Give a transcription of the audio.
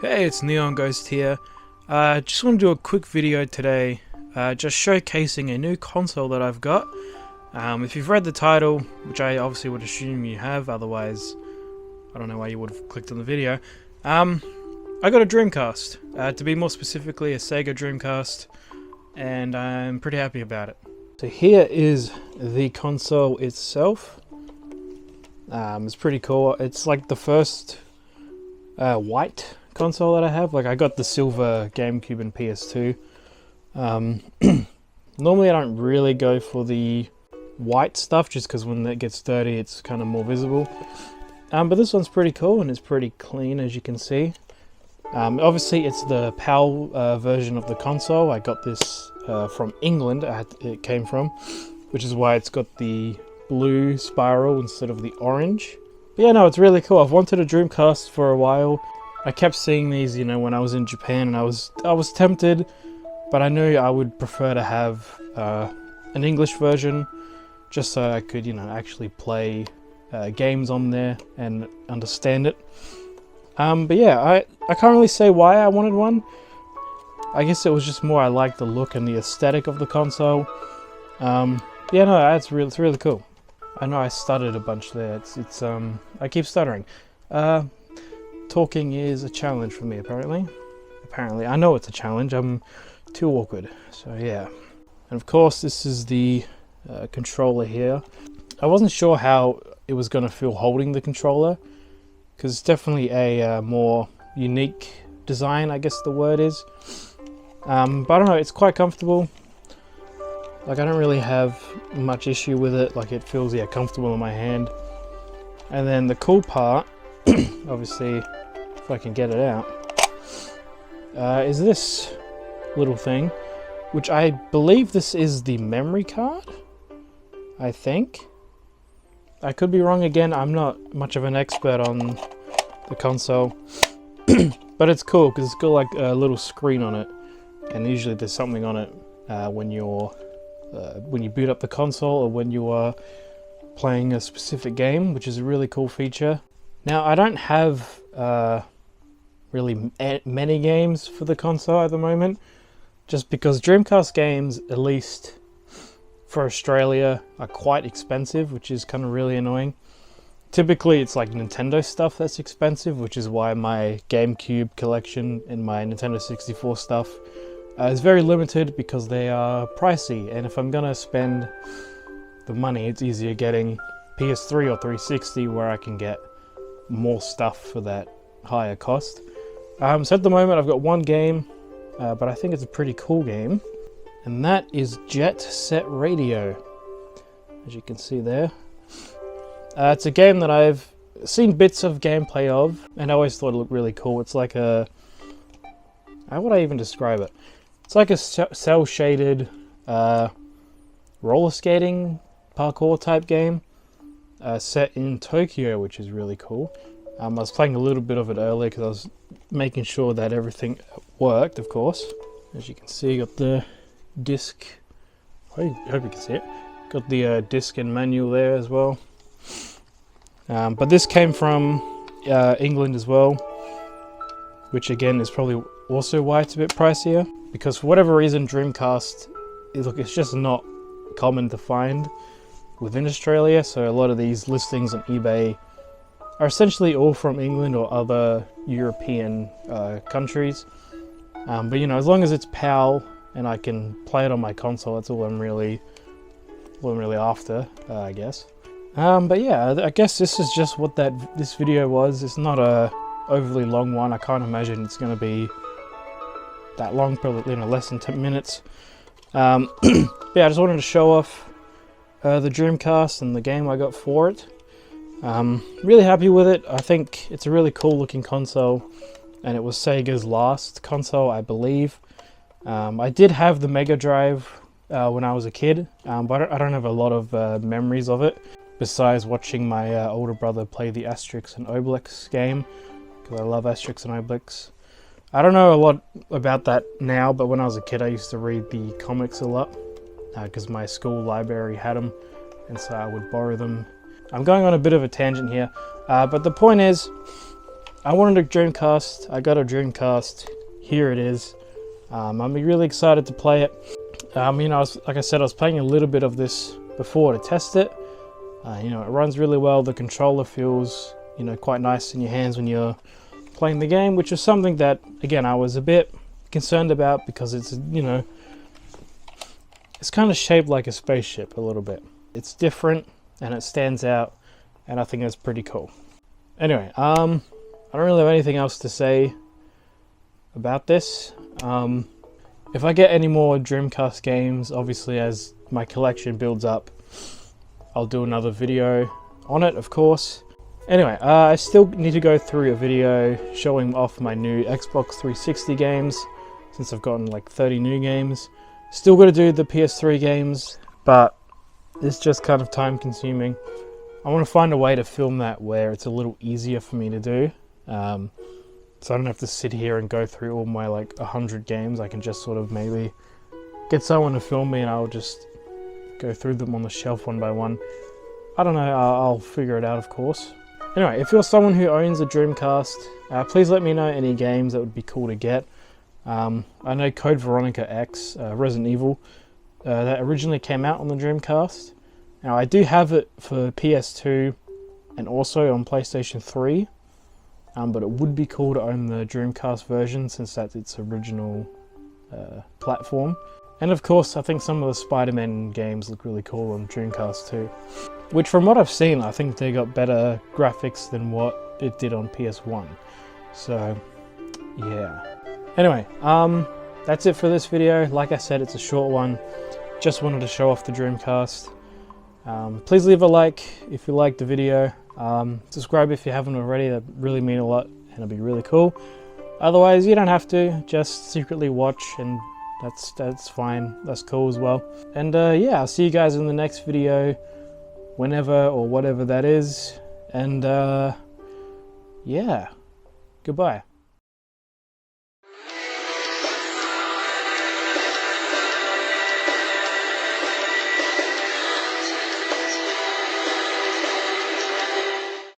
Hey, it's Neon Ghost here. Just want to do a quick video today, just showcasing a new console that I've got. If you've read the title, which I obviously would assume you have, otherwise I don't know why you would have clicked on the video. I got a Dreamcast, to be more specifically a SEGA Dreamcast, and I'm pretty happy about it. So here is the console itself. It's pretty cool. It's like the first white console that I have. Like, I got the silver Gamecube and PS2. Normally I don't really go for the white stuff just because when it gets dirty it's kind of more visible. But this one's pretty cool and it's pretty clean, as you can see. Obviously it's the PAL version of the console. I got this from England, it came from, which is why it's got the blue spiral instead of the orange. But yeah, no, it's really cool. I've wanted a Dreamcast for a while. I kept seeing these, you know, when I was in Japan, and I was tempted, but I knew I would prefer to have an English version, just so I could, you know, actually play games on there and understand it. But yeah, I can't really say why I wanted one. I guess it was just more I liked the look and the aesthetic of the console. Yeah, no, it's really cool. I know I stuttered a bunch there. I keep stuttering. Talking is a challenge for me, apparently. I know it's a challenge. I'm too awkward. So yeah. And of course, this is the controller here. I wasn't sure how it was going to feel holding the controller, because it's definitely a more unique design, I guess the word is. But I don't know, it's quite comfortable. Like, I don't really have much issue with it. Like, it feels, yeah, comfortable in my hand. And then the cool part, obviously, if I can get it out, is this little thing, which I believe this is the memory card, I think. I could be wrong again. I'm not much of an expert on the console. But it's cool because it's got like a little screen on it, and usually there's something on it when you boot up the console or when you are playing a specific game, which is a really cool feature. Now, I don't have really many games for the console at the moment, just because Dreamcast games, at least for Australia, are quite expensive, which is kind of really annoying. Typically it's like Nintendo stuff that's expensive, which is why my GameCube collection and my Nintendo 64 stuff is very limited, because they are pricey, and if I'm gonna spend the money, it's easier getting PS3 or 360 where I can get more stuff for that higher cost. So at the moment I've got one game, but I think it's a pretty cool game, and that is Jet Set Radio, as you can see there. It's a game that I've seen bits of gameplay of, and I always thought it looked really cool. It's like a... how would I even describe it? It's like a cel-shaded roller skating parkour type game set in Tokyo, which is really cool. I was playing a little bit of it earlier because I was making sure that everything worked, of course. As you can see, you got the disc. I hope you can see it. Got the disc and manual there as well. But this came from England as well, which again is probably also why it's a bit pricier, because for whatever reason Dreamcast, it's just not common to find within Australia, so a lot of these listings on eBay are essentially all from England or other European countries. But you know, as long as it's PAL and I can play it on my console, that's all I'm really after, I guess. But yeah, I guess this is just what this video was. It's not a overly long one. I can't imagine it's going to be that long, probably, you know, less than 10 minutes. But yeah, I just wanted to show off the Dreamcast and the game I got for it. Really happy with it. I think it's a really cool looking console, and it was Sega's last console, I believe. I did have the Mega Drive when I was a kid, but I don't have a lot of memories of it, besides watching my older brother play the Asterix and Obelix game, because I love Asterix and Obelix. I don't know a lot about that now, but when I was a kid I used to read the comics a lot, because my school library had them, and so I would borrow them. I'm going on a bit of a tangent here, but the point is, I wanted a Dreamcast. I got a Dreamcast. Here it is. I'm really excited to play it. You know, like I said, I was playing a little bit of this before to test it. You know, it runs really well. The controller feels, you know, quite nice in your hands when you're playing the game, which is something that, again, I was a bit concerned about because it's, you know, it's kind of shaped like a spaceship a little bit. It's different and it stands out, and I think that's pretty cool. Anyway, I don't really have anything else to say about this. If I get any more Dreamcast games, obviously as my collection builds up, I'll do another video on it, of course. Anyway, I still need to go through a video showing off my new Xbox 360 games, since I've gotten like 30 new games. Still got to do the PS3 games, but it's just kind of time consuming. I want to find a way to film that where it's a little easier for me to do. So I don't have to sit here and go through all my like 100 games. I can just sort of maybe get someone to film me and I'll just go through them on the shelf one by one. I don't know, I'll figure it out, of course. Anyway, if you're someone who owns a Dreamcast, please let me know any games that would be cool to get. I know Code Veronica X, Resident Evil, that originally came out on the Dreamcast. Now I do have it for PS2 and also on PlayStation 3, but it would be cool to own the Dreamcast version since that's its original platform. And of course, I think some of the Spider-Man games look really cool on Dreamcast too. Which, from what I've seen, I think they got better graphics than what it did on PS1. So, yeah. Anyway, that's it for this video. Like I said, it's a short one. Just wanted to show off the Dreamcast. Please leave a like if you liked the video. Subscribe if you haven't already. That really mean a lot and it'll be really cool. Otherwise, you don't have to. Just secretly watch, and that's fine. That's cool as well. And yeah, I'll see you guys in the next video, whenever or whatever that is. And yeah, goodbye.